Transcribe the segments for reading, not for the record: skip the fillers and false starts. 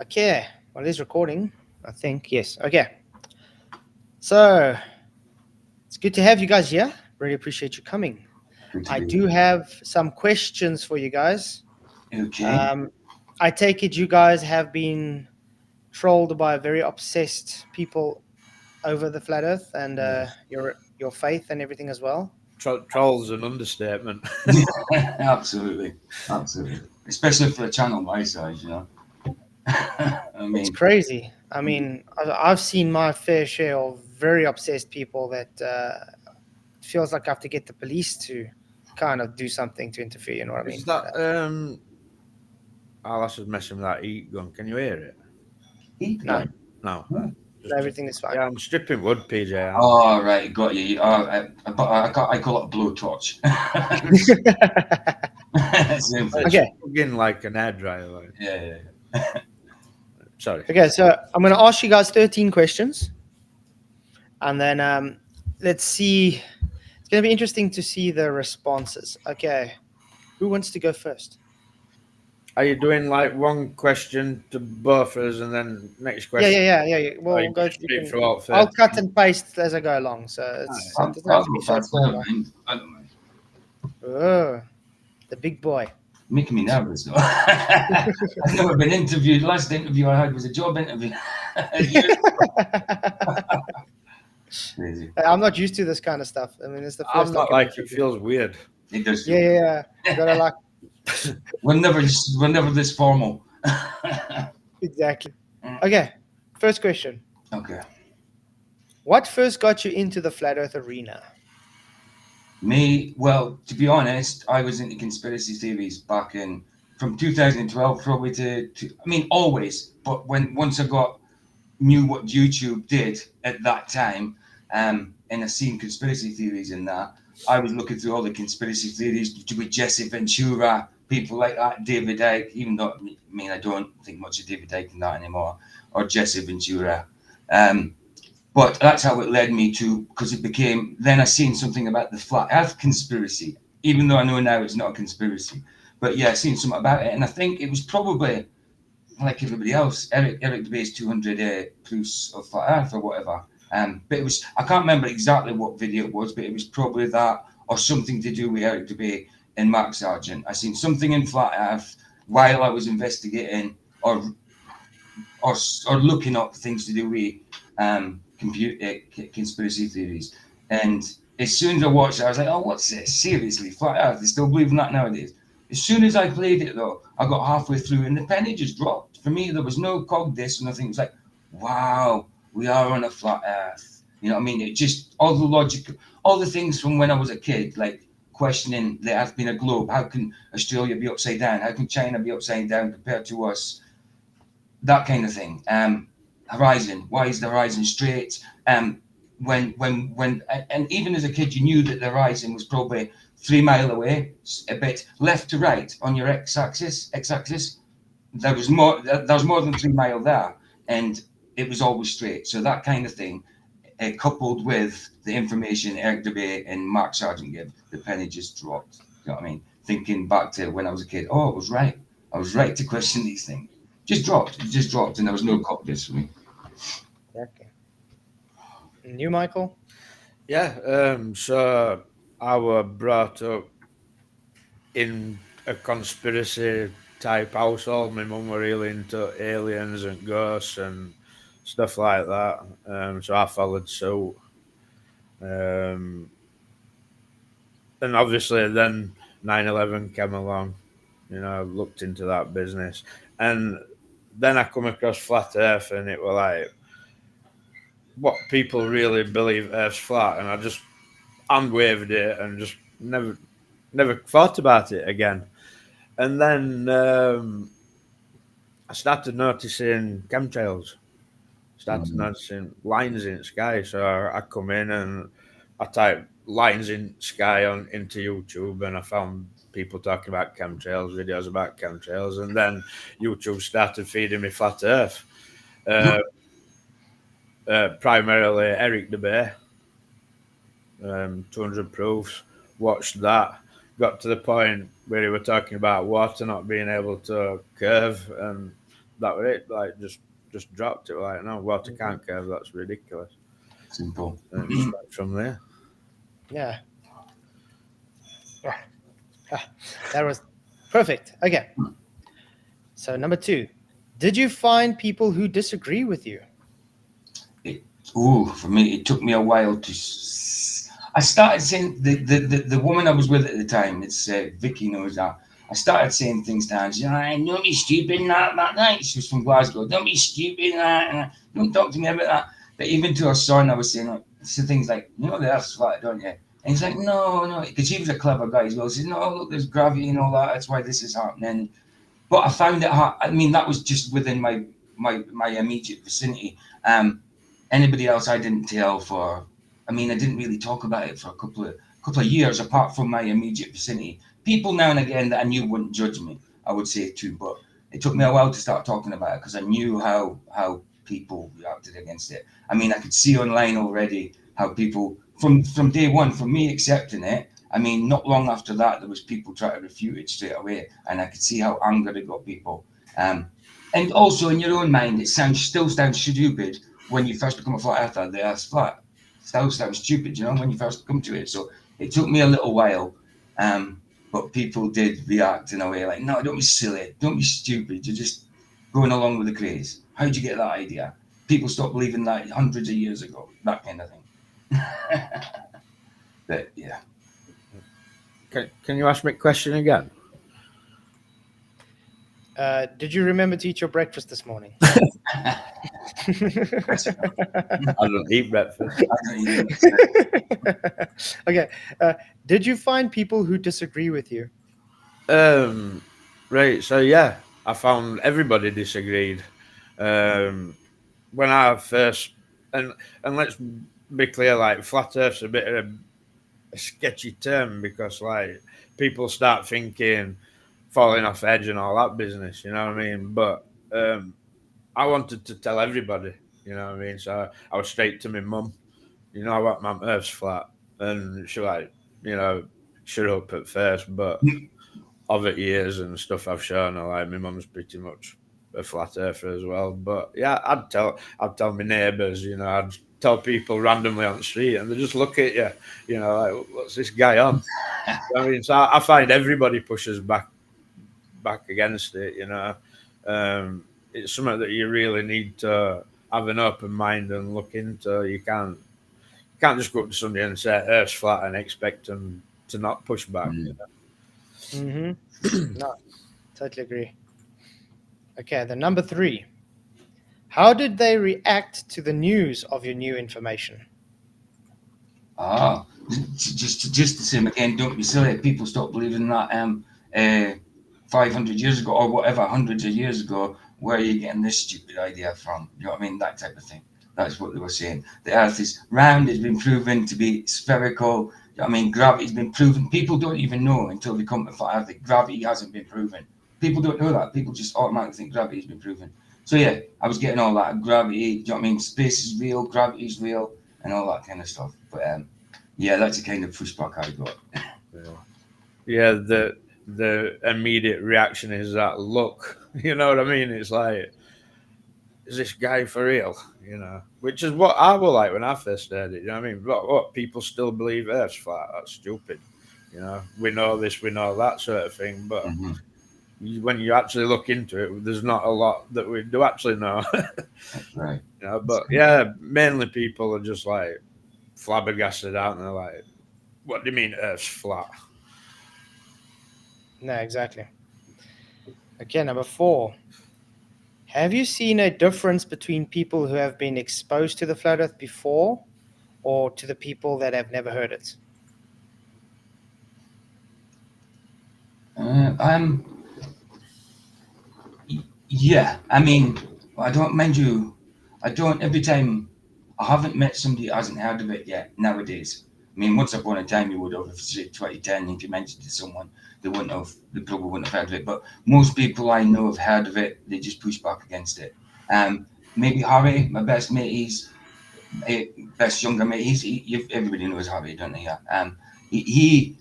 Okay, well, it is recording, I think. Yes. Okay. So it's good to have you guys here. Really appreciate you coming. Good to I be do have some questions for you guys. here. Okay. Um, I take it you guys have been trolled by very obsessed people over the flat Earth and your faith and everything as well. Troll's an understatement. Absolutely. Absolutely. Especially for a channel my size, you know. I It's mean, crazy. I mean, I've seen my fair share of very obsessed people that feels like I have to get the police to kind of do something to interfere. You know what I Is mean? that I'll just messing with that heat gun. Can you hear it? heat No, gun. No. Oh, everything is fine. Yeah, I'm stripping wood, PJ. oh, right. Got you. I call it a blowtorch. Same thing. Okay. Again, like an air dryer. Like. Yeah. Sorry. Okay, so I'm going to ask you guys 13 questions, and then let's see. It's going to be interesting to see the responses. Okay, who wants to go first? Are you doing like one question to both of us and then next Yeah, question? yeah. Or We'll you go. just You straight can. throughout I'll 30? cut and paste as I go along, so it doesn't have to be I'll go first in first. I don't order. mind. I don't mind. Oh, the big boy. Making me nervous though. I've never been interviewed. Last interview I had was a job interview. Crazy. I'm not used to this kind of stuff. I mean, it's the I'm first not like it documentary. feels weird. It does Yeah, feel. yeah. Gotta like We're never this formal. exactly. Okay, first question. Okay. What first got you into the flat Earth arena? Me, well, to be honest, I was into conspiracy theories back in from 2012 probably I mean always, but when once I knew what YouTube did at that time, and I seen conspiracy theories in that, I was looking through all the conspiracy theories with Jesse Ventura, people like that, David Icke, even though I mean I don't think much of David Icke in that anymore, or Jesse Ventura. But that's how it led me to, because it became, then I seen something about the flat earth conspiracy, even though I know now it's not a conspiracy. But yeah, I seen something about it. And I think it was probably like everybody else, Eric DeBay's 200 proofs of flat earth or whatever. But it was, I can't remember exactly what video it was, but it was probably that or something to do with Eric DeBay and Mark Sargent. I seen something in flat earth while I was investigating or looking up things to do with conspiracy theories. And as soon as I watched it, I was like, "Oh, what's this? Seriously, flat Earth? They still believe in that nowadays." As soon as I played it, though, I got halfway through, and the penny just dropped. For me, there was no cog this, nothing. It was like, "Wow, we are on a flat Earth." You know what I mean? It just all the logic, all the things from when I was a kid, like questioning the Earth being a globe. How can Australia be upside down? How can China be upside down compared to us? That kind of thing. Horizon. Why is the horizon straight? When, and even as a kid, you knew that the horizon was probably 3 mile away, a bit left to right on your x-axis. There was more. There was more than 3 mile there, and it was always straight. So that kind of thing, coupled with the information Eric DeBay and Mark Sargent gave, the penny just dropped. You know what I mean? Thinking back to when I was a kid, oh, I was right. I was right to question these things. Just dropped. It just dropped, and there was no cockpit for me. Okay. And you, Michael? Yeah. So I was brought up in a conspiracy type household. My mum were really into aliens and ghosts and stuff like that. So I followed suit. And obviously then 9/11 came along. You know, I looked into that business. And then I come across Flat Earth and it was like, what people really believe Earth's flat. And I just hand waved it and just never thought about it again. And then I started noticing chemtrails. Started noticing lines in the sky. So I come in and I type lines in sky on into YouTube, and I found people talking about chemtrails, videos about chemtrails, and then YouTube started feeding me flat Earth. Primarily Eric DeBay, 200 proofs. Watched that. Got to the point where he were talking about water not being able to curve, and that was it. Like just dropped it. Like, no, water can't curve. That's ridiculous. Simple. And it just went from there. Yeah. That was perfect. Okay. So number 2, did you find people who disagree with you? For me, it took me a while to. I started saying the woman I was with at the time. It's Vicky knows that. I started saying things to her. She's like, "Don't be stupid, that night." She was from Glasgow. Don't be stupid, that. Don't talk to me about that. But even to her son, I was saying like things like, "You know the Earth's flat, don't you?" And he's like, "No," because he was a clever guy as well. He says, "No, look, there's gravity and all that. That's why this is happening." But I found it hard. I mean, that was just within my immediate vicinity. Anybody else I didn't tell for. I mean, I didn't really talk about it for a couple of years, apart from my immediate vicinity. People now and again that I knew wouldn't judge me, I would say too. But it took me a while to start talking about it because I knew how people reacted against it. I mean, I could see online already how people from day one, from me accepting it. I mean, not long after that, there was people trying to refute it straight away, and I could see how angry it got people. And also in your own mind, it still sounds stupid when you first become a flat earther. The Earth's flat. Still sounds stupid, when you first come to it. So it took me a little while, but people did react in a way like, "No, don't be silly, don't be stupid. You're just going along with the craze. How'd you get that idea? People stopped believing that hundreds of years ago." That kind of thing. But yeah. Can you ask me a question again? Did you remember to eat your breakfast this morning? I don't eat breakfast. Okay. Did you find people who disagree with you? Right. So yeah, I found everybody disagreed. When I first and let's be clear, like flat Earth's a bit of a sketchy term because like people start thinking falling off edge and all that business. You know what I mean? But I wanted to tell everybody. You know what I mean? So I was straight to my mum. You know what, my Earth's flat, and she like shut up at first, but over years and stuff I've shown her, like my mum's pretty much a flat earther as well. But yeah, I'd tell my neighbours, I'd tell people randomly on the street, and they just look at you, like, what's this guy on? I mean, so I find everybody pushes back against it. It's something that you really need to have an open mind and look into. You can't just go up to somebody and say Earth's flat and expect them to not push back. No, totally agree. Okay, the number 3. How did they react to the news of your new information? Just the same again. Don't be silly. People stop believing that 500 years ago or whatever, hundreds of years ago. Where are you getting this stupid idea from? You know what I mean? That type of thing. That's what they were saying. The Earth is round. It's been proven to be spherical. I mean, gravity's been proven. People don't even know until they come to flat Earth that gravity hasn't been proven. People don't know that. People just automatically think gravity's been proven. So yeah, I was getting all that gravity. You know what I mean? Space is real. Gravity is real, and all that kind of stuff. But yeah, that's the kind of pushback I got. Yeah, the immediate reaction is that look. You know what I mean? It's like, is this guy for real? Which is what I was like when I first heard it. You know what I mean? What people still believe Earth's flat? That's stupid. We know this, we know that sort of thing. But when you actually look into it, there's not a lot that we do actually know. That's right. But yeah, mainly people are just like flabbergasted out, and they're like, "What do you mean Earth's flat?" No, exactly. Okay, number 4. Have you seen a difference between people who have been exposed to the flat Earth before or to the people that have never heard it? Yeah, I mean, I don't mind you. I don't every time. I haven't met somebody that hasn't heard of it yet nowadays. I mean, once upon a time you would have, if say 2010, if you mentioned it to someone, they probably wouldn't have heard of it. But most people I know have heard of it. They just push back against it. Maybe Harry, my best mate, best younger mate. Everybody knows Harry, don't they? Yeah. He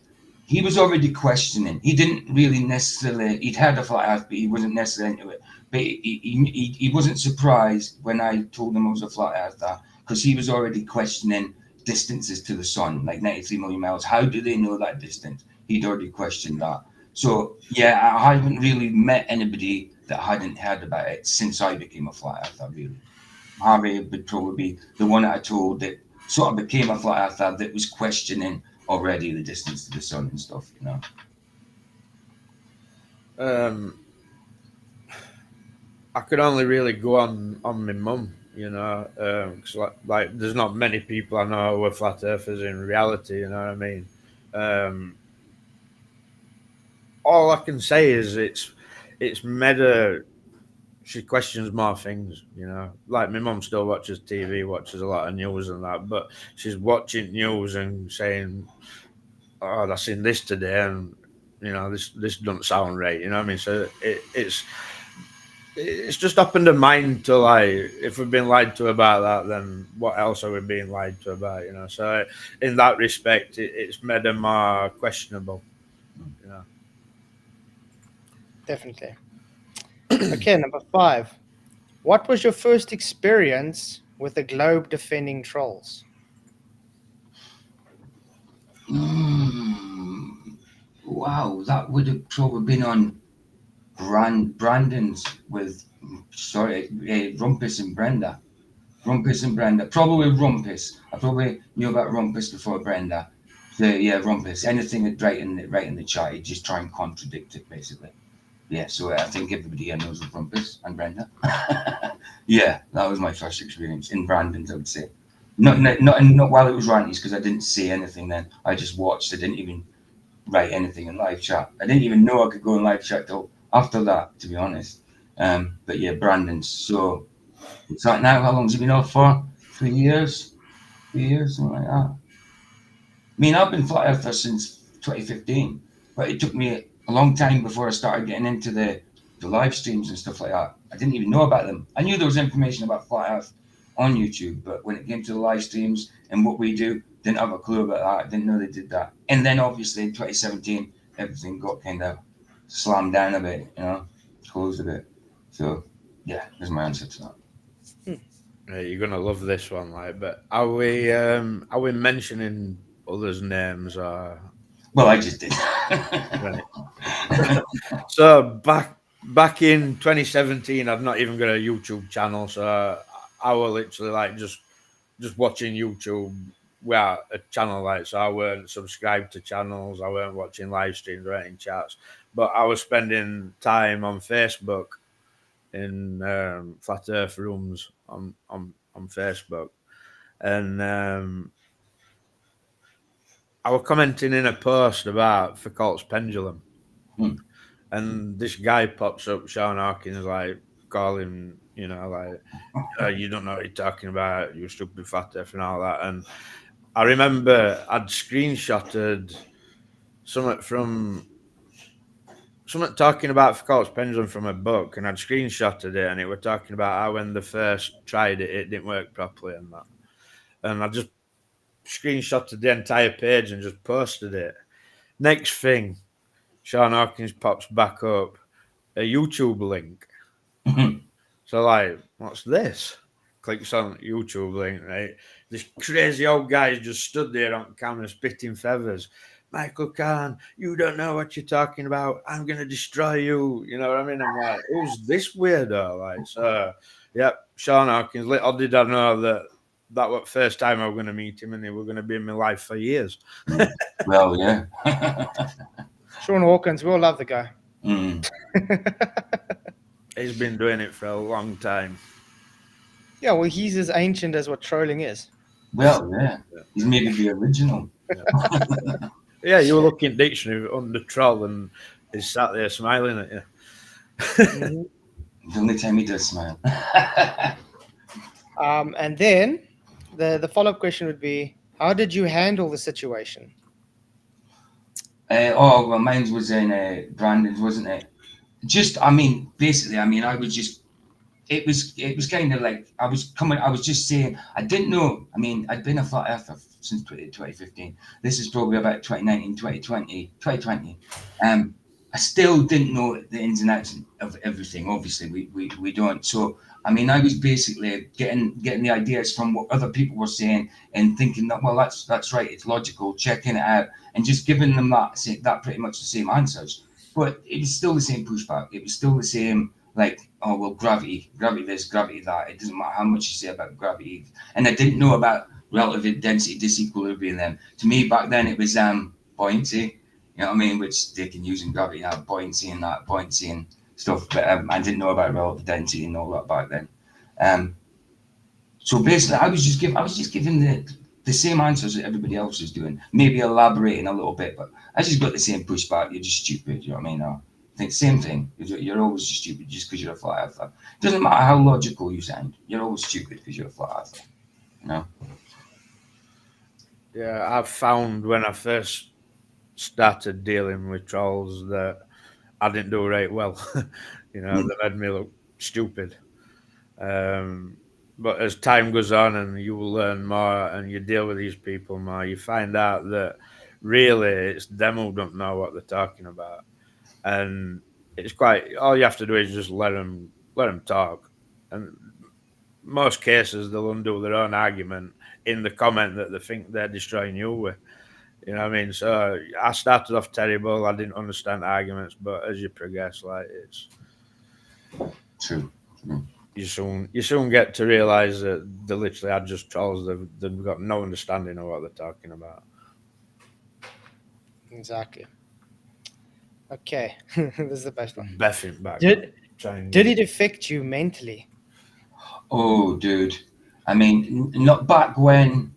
he was already questioning. He didn't really necessarily, he'd heard of flat earth, but he wasn't necessarily into it. But he wasn't surprised when I told him I was a flat earther, because he was already questioning distances to the sun, like 93 million miles. How do they know that distance? He'd already questioned that. So, yeah, I haven't really met anybody that hadn't heard about it since I became a flat earther, really. Harvey would probably be the one that I told that sort of became a flat earther that was questioning already the distance to the sun and stuff, you know. I could only really go on my mum, you know, because like there's not many people I know who are flat earthers in reality, you know what I mean. All I can say is it's made her. She questions more things, you know. Like my mum still watches TV, watches a lot of news and that, but she's watching news and saying, "Oh, I seen this today," and you know, this doesn't sound right, you know what I mean. So it's just opened her mind to, like, if we've been lied to about that, then what else are we being lied to about, you know? So in that respect, it's made her more questionable, you know. Definitely. Okay, number 5. What was your first experience with the globe defending trolls? Wow, that would have probably been on Brandon's with, sorry, Rumpus and Brenda. Rumpus and Brenda. Probably Rumpus. I probably knew about Rumpus before Brenda. So yeah, Rumpus. Anything that right in the chat, he'd just try and contradict it, basically. Yeah, so I think everybody here knows of Rumpus and Brenda. Yeah, that was my first experience in Brandon's, I would say. Not while it was Ranty's, because I didn't say anything then. I just watched. I didn't even write anything in live chat. I didn't even know I could go in live chat till after that, to be honest. But yeah, Brandon's. So it's like now, how long's he been off for? 3 years? 3 years, something like that. I mean, I've been flat earther since 2015, but it took me a long time before I started getting into the live streams and stuff like that. I didn't even know about them. I knew there was information about flat earth on YouTube, but when it came to the live streams and what we do, didn't have a clue about that. Didn't know they did that. And then obviously in 2017, everything got kind of slammed down a bit, you know, closed a bit. So yeah, there's my answer to that. You're gonna love this one, like. But are we mentioning others' names or? Well, I just did. Right. So back in 2017, I've not even got a YouTube channel, so I was literally like just watching YouTube without a channel, like. So I weren't subscribed to channels, I weren't watching live streams or any chats, but I was spending time on Facebook in flat Earth rooms on Facebook, and I was commenting in a post about Foucault's pendulum, and this guy pops up, Sean Hawkins, like calling, you know, like, you don't know what you're talking about, you stupid flat Earth and all that. And I remember I'd screenshotted something talking about Foucault's pendulum from a book, and I'd screenshotted it, and it were talking about how when they first tried it, it didn't work properly and that. And I just screenshotted the entire page and just posted it. Next thing, Sean Hawkins pops back up, a YouTube link. So, like, what's this? Clicks on YouTube link, right? This crazy old guy just stood there on camera spitting feathers. Michael Kahn, you don't know what you're talking about. I'm going to destroy you. You know what I mean? I'm like, who's this weirdo? Like, so, yeah, Sean Hawkins. Little did I know that was the first time I was going to meet him, and he was going to be in my life for years. Well, yeah. Sean Hawkins, we all love the guy. He's been doing it for a long time. Yeah, well, he's as ancient as what trolling is. Well, yeah. He's maybe the original. Yeah, you were looking at dictionary under troll, and he's sat there smiling at you. The only time he does smile. And then the follow-up question would be, how did you handle the situation? Well, mine was in Brandon's, wasn't it? Basically, I was just it was kind of like I was just saying, I didn't know. I mean, I'd been a flat earther since 2015. This is probably about 2019, 2020, 2020. I still didn't know the ins and outs of everything. Obviously, we don't. So, I mean, I was basically getting the ideas from what other people were saying and thinking that, well, that's right, it's logical, checking it out, and just giving them that pretty much the same answers. But it was still the same pushback. It was still the same, like, oh, well, gravity this, gravity that. It doesn't matter how much you say about gravity. And I didn't know about relative density disequilibrium then. To me, back then, it was buoyancy, you know what I mean, which they can use in gravity now, buoyancy and stuff. But I didn't know about relative density and all that back then. So basically, I was just giving the same answers that everybody else was doing, maybe elaborating a little bit, but I just got the same pushback. You're just stupid, you know what I mean? I think same thing. You're always stupid just because you're a flat earther. It doesn't matter how logical you sound. You're always stupid because you're a flat earther. You know? Yeah, I've found when I first started dealing with trolls that I didn't do right well. They made me look stupid. But as time goes on and you will learn more and you deal with these people more, you find out that really it's them who don't know what they're talking about. And it's quite, all you have to do is just let them talk. And most cases, they'll undo their own argument in the comment that they think they're destroying you with. You know what I mean? So I started off terrible. I didn't understand arguments, but as you progress, like it's True. you soon get to realize that they literally are just trolls. They've got no understanding of what they're talking about. Exactly. Okay, this is the best one. Beffing back. Did it affect you mentally? Oh, dude. I mean, not back when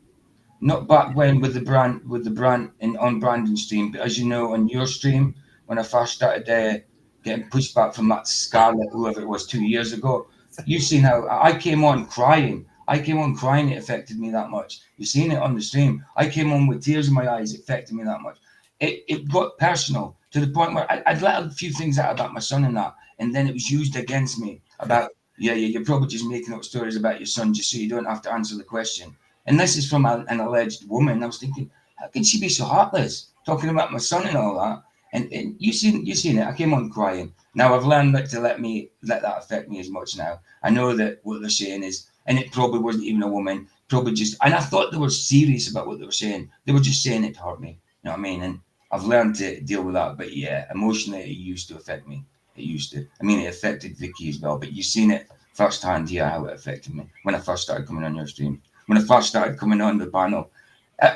with the brand and on Brandon stream, but as you know, on your stream, when I first started getting pushed back from that Scarlet, whoever it was 2 years ago, you've seen how I came on crying. It affected me that much. You've seen it on the stream. I came on with tears in my eyes. It affected me that much. It got personal to the point where I'd let a few things out about my son and that, and then it was used against me about, yeah, you're probably just making up stories about your son just so you don't have to answer the question. And this is from an alleged woman. I was thinking, how can she be so heartless, talking about my son and all that? And you seen it. I came on crying. Now I've learned not to let that affect me as much now. I know that what they're saying is, and it probably wasn't even a woman, probably just, and I thought they were serious about what they were saying. They were just saying it to hurt me. You know what I mean? And I've learned to deal with that. But yeah, emotionally, it used to affect me. It used to. I mean, it affected Vicky as well. But you've seen it firsthand here how it affected me when I first started coming on your stream. When I first started coming on the panel.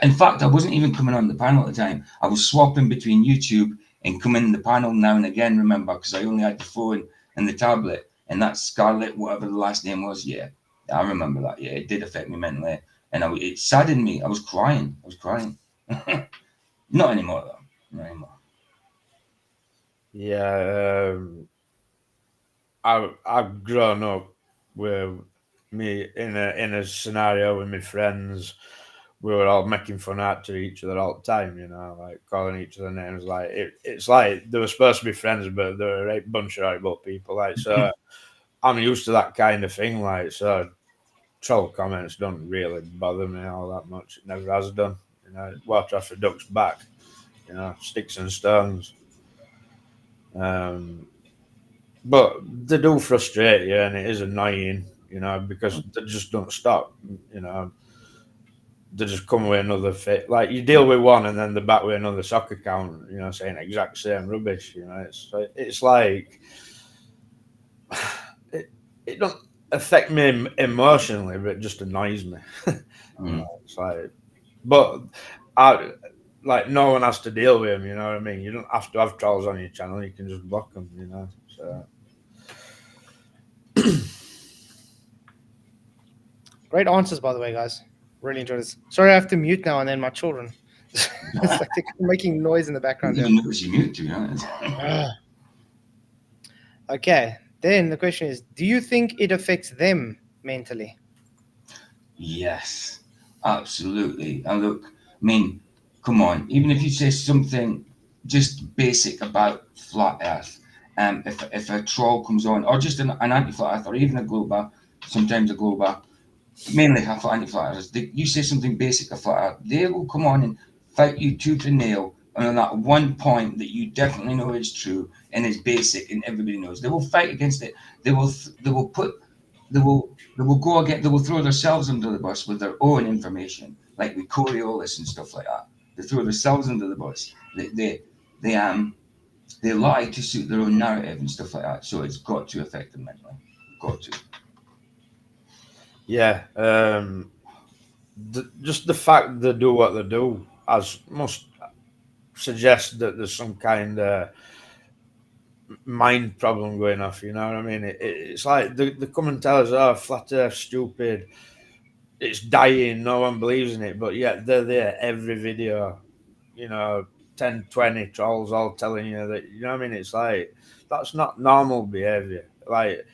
In fact, I wasn't even coming on the panel at the time. I was swapping between YouTube and coming in the panel now and again, remember, because I only had the phone and the tablet. And that Scarlet, whatever the last name was, yeah, I remember that. Yeah, it did affect me mentally. And it saddened me. I was crying. Not anymore, though. Not anymore. Yeah, I've grown up with me in a scenario with my friends. We were all making fun out to each other all the time, like calling each other names. Like it's like they were supposed to be friends, but they were a bunch of horrible people. Like, so I'm used to that kind of thing. Like, so troll comments don't really bother me all that much. It never has done. Water off a duck's back. Sticks and stones. But they do frustrate you, and it is annoying, because they just don't stop. They just come with another fit. Like, you deal with one, and then they're back with another sock account, saying exact same rubbish. It's like it don't affect me emotionally, but it just annoys me. It's like, but no one has to deal with them. You know what I mean? You don't have to have trolls on your channel. You can just block them. So. Great answers, by the way, guys. Really enjoyed this. Sorry, I have to mute now and then my children. It's like they're making noise in the background. I didn't even notice you mute, to be honest. Okay, then the question is, do you think it affects them mentally? Yes, absolutely. And look, I mean, come on, even if you say something just basic about flat Earth, if a troll comes on, or just an anti-flat earth, or even a glober, sometimes a glober, mainly half anti-flat earthers, you say something basic of flat earth, they will come on and fight you tooth and nail on that one point that you definitely know is true and is basic and everybody knows. They will fight against it. They will put they will go again. They will throw themselves under the bus with their own information, like with Coriolis and stuff like that. They throw themselves under the bus. They they lie to suit their own narrative and stuff like that. So it's got to affect them mentally. Got to. Yeah, just the fact they do what they do as must suggest that there's some kind of mind problem going off. You know what I mean? It's like they come and tell us, "Oh, flat Earth, stupid. It's dying. No one believes in it." But yet they're there every video. You know, 10, 20 trolls all telling you that. You know what I mean? It's like that's not normal behavior. Like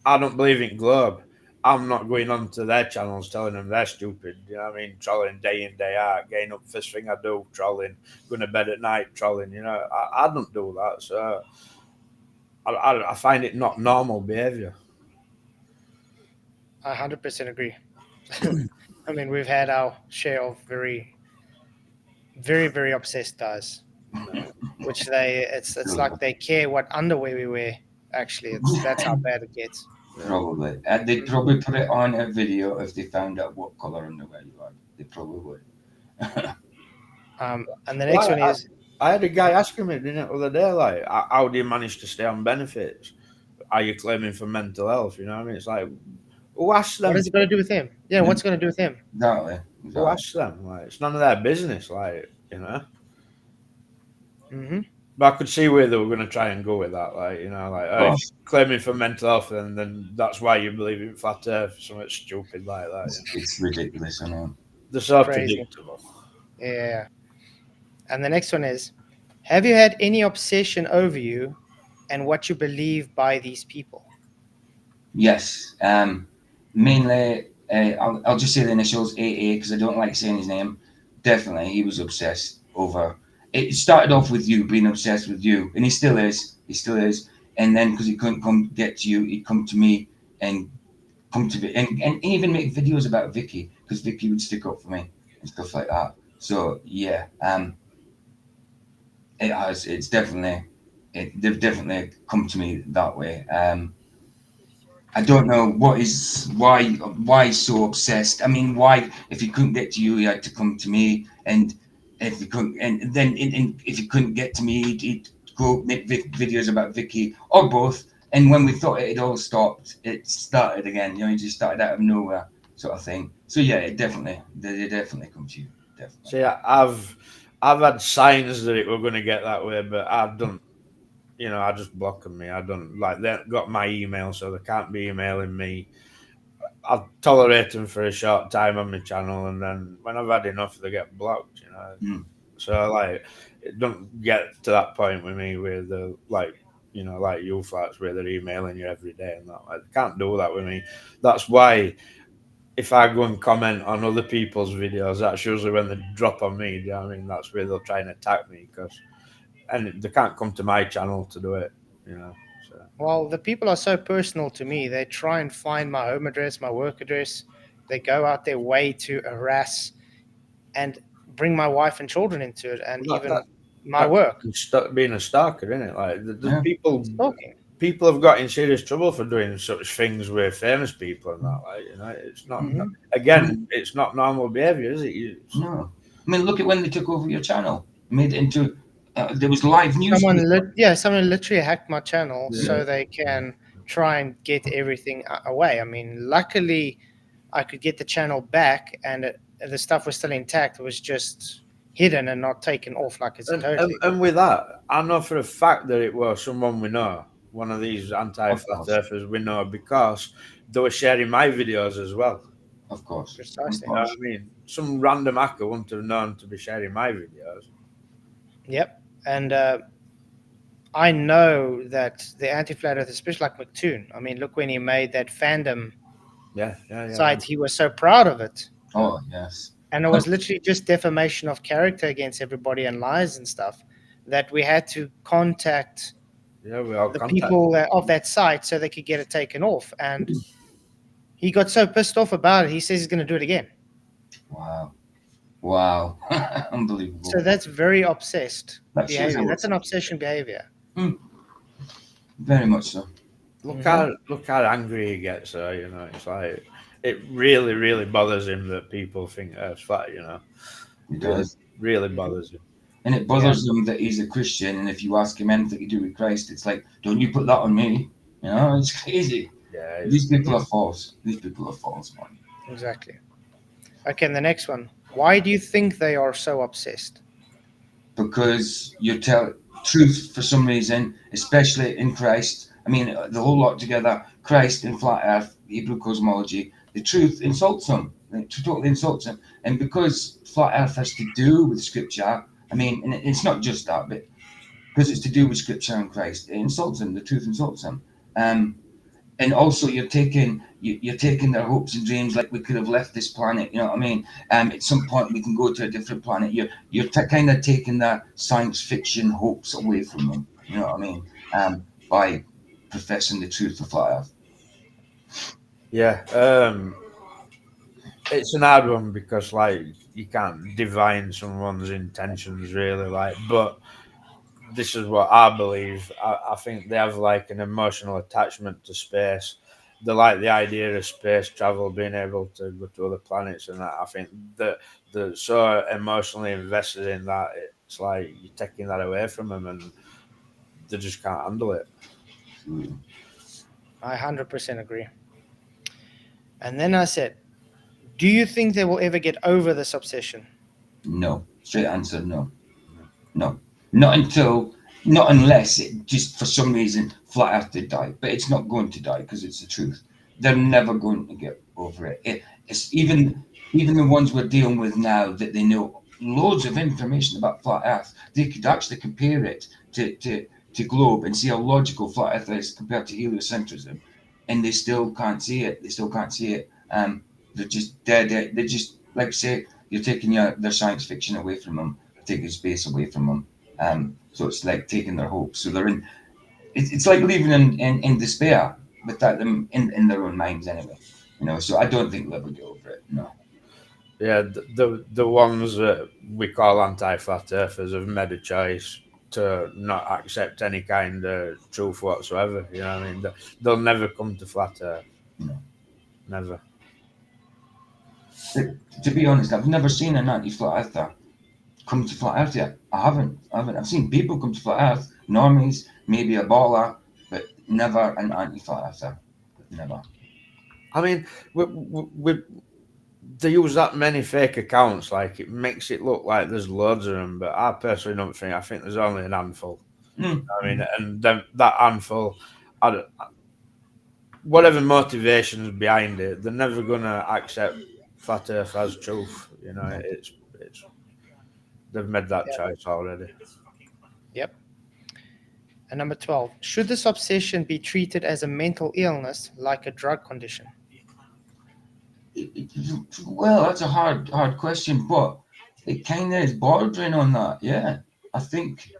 I don't believe in globe. I'm not going on to their channels telling them they're stupid. You know what I mean? Trolling day in, day out, getting up first thing I do, trolling, going to bed at night, trolling. You know, I don't do that. So I find it not normal behavior. I 100% agree. I mean, we've had our share of very obsessed guys, which it's like they care what underwear we wear. Actually, that's how bad it gets. Probably. They'd probably put it on a video if they found out what colour underwear you are. They probably would. And the next one is I had a guy asking me the other day, like, how do you manage to stay on benefits? Are you claiming for mental health? You know what I mean? It's like, who asks them? what is it going to do with him? Yeah, what's going to do with him? Exactly. Who asks them? Like, it's none of their business. Like, you know. Hmm. But I could see where they were going to try and go with that. Like, you know, like, oh, if you're claiming for mental health, and then that's why you believe in flat Earth, something stupid like that. You know? It's ridiculous, I know. They're so Crazy. predictable. Yeah. And the next one is, have you had any obsession over you and what you believe by these people? Yes. Mainly, I'll just say the initials AA because I don't like saying his name. Definitely, he was obsessed over. It started off with you being obsessed with you, and he still is. He still is. And then because he couldn't come get to you, he'd come to me and come to and even make videos about Vicky because Vicky would stick up for me and stuff like that. So yeah, it has. It's definitely. They've definitely come to me that way. I don't know why so obsessed. I mean, why if he couldn't get to you, he had to come to me, and if he couldn't, and then if he couldn't get to me, he'd go make videos about Vicky or both. And when we thought it had all stopped, it started again. You know, it just started out of nowhere, sort of thing. So yeah, they definitely come to you. Definitely. See, I've had signs that it were going to get that way, but I don't. You know, I just block them. Me, I don't like they got my email, so they can't be emailing me. I'll tolerate them for a short time on my channel, and then when I've had enough, they get blocked. You know, so like it don't get to that point with me where the like you know like you flats where they're emailing you every day and that. Like they can't do that with me. That's why if I go and comment on other people's videos, that's usually when they drop on me. Do you know what I mean? That's where they'll try and attack me because and they can't come to my channel to do it. You know. So. Well, the people are so personal to me. They try and find my home address, my work address. They go out their way to harass and bring my wife and children into it, and Well, even my work. being a stalker, isn't it? Like the Yeah. Stalking. people have got in serious trouble for doing such things with famous people and that. Like you know, it's not Mhm. again, it's not normal behaviour, is it? No, I mean, look at when they took over your channel, made it into. There was live news. Someone literally hacked my channel Yeah. so they can try and get everything away. I mean, luckily, I could get the channel back, and the stuff was still intact. It was just hidden and not taken off like it's supposed to. And with that, I know for a fact that it was someone we know, one of these Of anti-flat course, earthers we know because they were sharing my videos as well. of course, of Precisely. You know what course. I mean? Some random hacker wouldn't have known to be sharing my videos. Yep. And I know that the anti-flat earth, especially like McToon, I mean, look when he made that fandom Yeah. site, he was so proud of it. Oh yes, And it was literally just defamation of character against everybody and lies and stuff that we had to contact Yeah, we all the contact. people of that site so they could get it taken off. And he got so pissed off about it, he says he's going to do it again. Wow. Unbelievable. So that's very obsessed That shows behavior. how That's an obsessed. obsession behavior. Very much so. Look how angry he gets. It's like it really, really bothers him that people think Earth's flat. He Really, does. really bothers him. And it bothers him that he's a Christian, and if you ask him anything to do with Christ, it's like, don't you put that on me. It's crazy. Yeah, These people are false. These people are false, man. Exactly. Okay, and the next one. Why do you think they are so obsessed? Because you tell truth for some reason, especially in Christ. I mean, the whole lot together, Christ and flat earth, Hebrew cosmology, the truth insults them. It totally insults them. And because flat earth has to do with scripture, I mean, and it's not just that, but because it's to do with scripture and Christ, it insults them. The truth insults them. And also you're taking their hopes and dreams, like we could have left this planet, you know what I mean? At some point we can go to a different planet. You're kind of taking their science fiction hopes away from them, you know what I mean? By professing the truth of flat earth. Yeah, it's an hard one because like you can't divine someone's intentions really, but this is what I believe. I think they have like an emotional attachment to space. They like the idea of space travel, being able to go to other planets, and that. I think that they're so emotionally invested in that. It's like you're taking that away from them, and they just can't handle it. I 100% agree. And then I said, do you think they will ever get over this obsession? No. Straight answer, no. No. Not unless it just for some reason flat earth did die. But it's not going to die because it's the truth. They're never going to get over it. It's even the ones we're dealing with now that they know loads of information about flat earth, they could actually compare it to globe and see how logical flat earth is compared to heliocentrism, and they still can't see it. They still can't see it. They're just dead. They're just, like I say, you're taking their science fiction away from them, taking space away from them. So it's like taking their hopes. So they're in. It's like living in despair, but that them in their own minds anyway. So I don't think they'll ever get over it. No. Yeah, the ones that we call anti-flat earthers have made a choice to not accept any kind of truth whatsoever. You know what I mean? They'll never come to flat earth. No. Never. To be honest, I've never seen an anti-flat earther come to flat earth yet. I haven't. I've seen people come to flat earth, normies, maybe a baller, but never an anti-flat earther. Never. I mean, they use that many fake accounts, like it makes it look like there's loads of them, but I personally don't think. I think there's only an handful. Mm. I mean, and then that handful, whatever motivations behind it, they're never gonna accept flat Earth as truth. It's they've made that choice already. Yep. And number 12, should this obsession be treated as a mental illness like a drug condition? Well, that's a hard question, but it kind of is bordering on that. Yeah, I think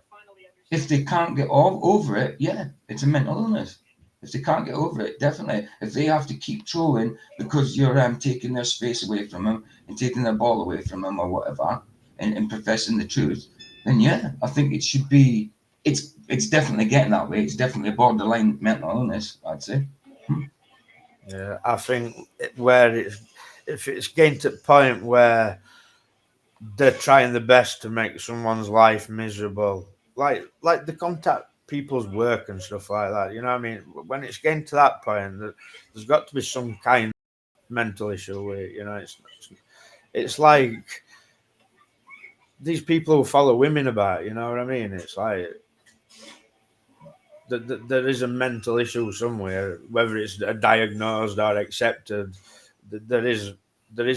if they can't get over it, yeah, it's a mental illness. If they can't get over it, definitely. If they have to keep trolling because you're taking their space away from them and taking their ball away from them or whatever, and professing the truth, then yeah, I think it should be. It's definitely getting that way. It's definitely a borderline mental illness, I'd say. Yeah, I think if it's getting to the point where they're trying the best to make someone's life miserable, like they contact people's work and stuff like that. You know what I mean? When it's getting to that point, there's got to be some kind of mental issue with it. It's like these people who follow women about. You know what I mean? It's like there is a mental issue somewhere, whether it's diagnosed or accepted. There is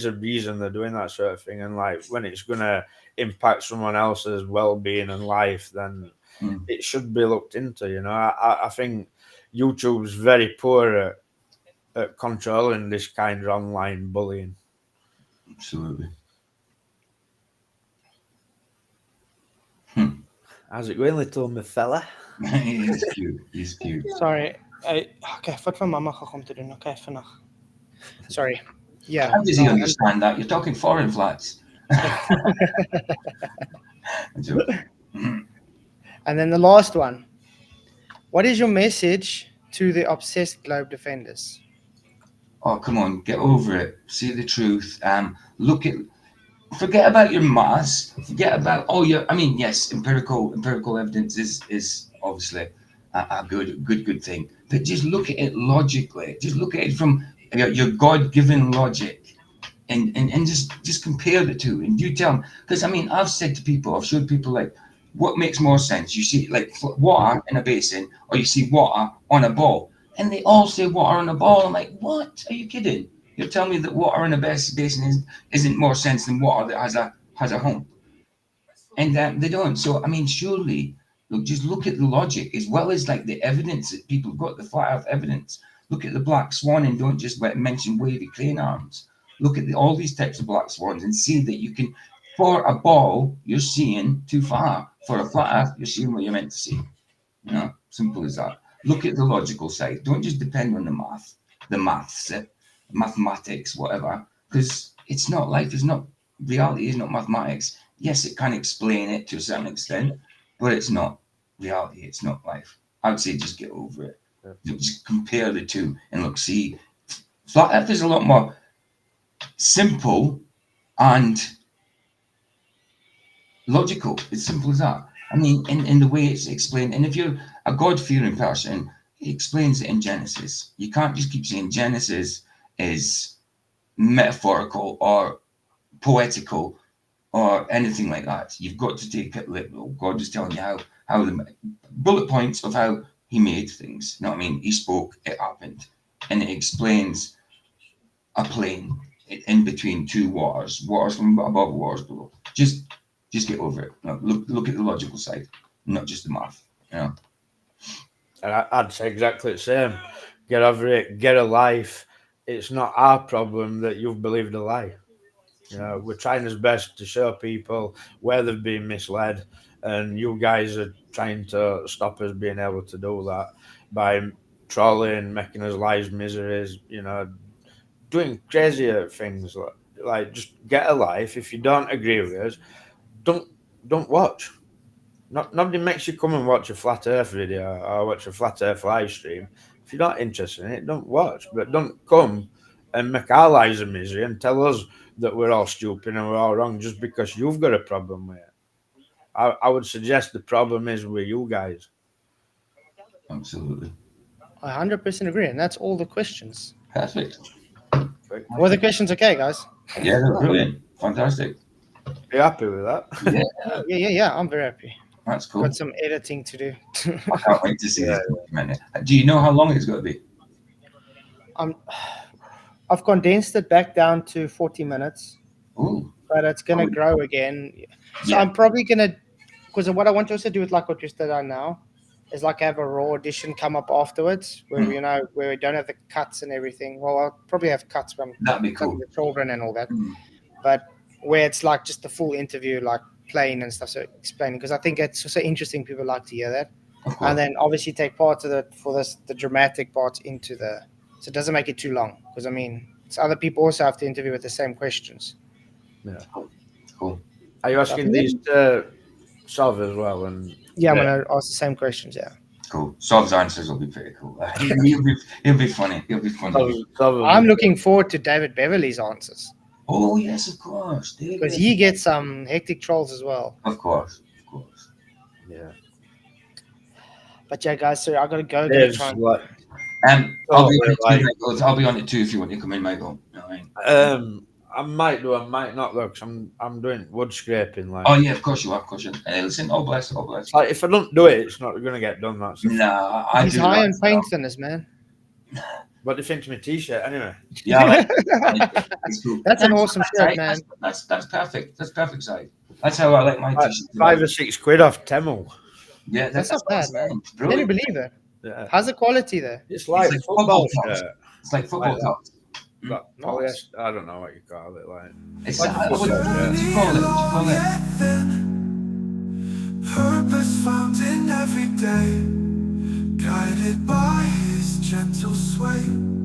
a reason they're doing that sort of thing, and like when it's gonna impact someone else's well-being and life, then it should be looked into. I think YouTube's very poor at controlling this kind of online bullying. Absolutely. How's it going, little me fella? He's cute. He's cute. Sorry. Okay, wat van mama gaan om te doen. Okay, vandag. Sorry. Yeah. How does he no, understand that? You're talking foreign flats. Joke. And then the last one. What is your message to the obsessed globe defenders? Oh, come on, get over it. See the truth. Forget about your mass. Forget about I mean, yes, empirical evidence is obviously a good thing. But just look at it logically. Just look at it from your God-given logic, and just compare the two. And you tell them, because I mean, I've showed people like what makes more sense. You see like water in a basin, or you see water on a ball, and they all say water on a ball. I'm like, what? Are you kidding? You're telling me that water in a basin isn't more sense than water that has a home, and they don't. So I mean, surely, just look at the logic as well as like the evidence that people have got, the flat Earth evidence. Look at the black swan and don't just mention wavy crane arms. Look at all these types of black swans and see that you can, for a ball, you're seeing too far. For a flat Earth, you're seeing what you're meant to see. You know, simple as that. Look at the logical side. Don't just depend on the maths, mathematics, whatever, because it's not life. It's not reality. Is not mathematics. Yes, it can explain it to a certain extent, but it's not reality. It's not life. I would say just get over it. Yeah. Just compare the two and look. See, flat Earth is a lot more simple and logical. It's simple as that. I mean, in the way it's explained. And if you're a God-fearing person, he explains it in Genesis. You can't just keep saying Genesis is metaphorical or poetical or anything like that. You've got to take it literal. God is telling you how the bullet points of how he made things. You know what I mean? He spoke, it happened. And it explains a plane in between two waters from above, waters below. Just get over it. Look at the logical side, not just the math. You know? And I'd say exactly the same. Get over it. Get a life. It's not our problem that you've believed a lie. You know, we're trying as best to show people where they've been misled, and you guys are trying to stop us being able to do that by trolling, making us lives miseries. You know, doing crazier things like just get a life. If you don't agree with us, don't watch. Nobody makes you come and watch a flat Earth video or watch a flat Earth live stream. If you're not interested in it, don't watch. But don't come and make our lives a misery and tell us that we're all stupid and we're all wrong just because you've got a problem with it. I would suggest the problem is with you guys. Absolutely. I 100% agree, and that's all the questions. Perfect. Were the questions okay, guys? Yeah, they're brilliant. Fantastic. Are you happy with that? Yeah, I'm very happy. that's cool. Got some editing to do. I can't wait to see this document. Do you know how long it's going to be? I've condensed it back down to 40 minutes, Ooh. but it's going to grow again. So Yeah. I'm probably going to, because what I want to also do with like what you've done now is like have a raw edition come up afterwards where, you know, where we don't have the cuts and everything. Well, I'll probably have cuts from That'd be cool. the children and all that, but where it's like just the full interview, like playing and stuff, so explaining, because I think it's also interesting. People like to hear that. And then obviously take part of it for the dramatic parts into the, so it doesn't make it too long, because I mean, it's other people also have to interview with the same questions. Yeah. Cool. Are you asking these to Sov as well? And yeah, I'm going to ask the same questions, yeah. Cool. Sov's answers will be pretty cool. He'll be funny. He'll be funny. I'm looking forward to David Beverly's answers. Oh, yes, of course. Because he gets some hectic trolls as well. Of course. Yeah. But yeah, guys, so I got to go. I'll be on it too if you want to come in, Michael. You know what I mean? I might do, I might not though, because I'm doing wood scraping. Like, oh yeah, of course you are. Listen, all bless. Like, if I don't do it, it's not going to get done. That's nah. He's high on paint thinners, man. What do you think to my t-shirt, anyway? Yeah, it's cool. That's an awesome shirt, man. That's perfect. That's perfect size. That's how I like my t-shirts. £5 or £6 off Temu. Yeah, that's not bad, man. Can you believe it? Yeah. How's the quality there? It's like football shirt. It's like football tops. Polyester, I don't know what you call it. Like, it's like what do you call it? found in every day, guided by his gentle sway.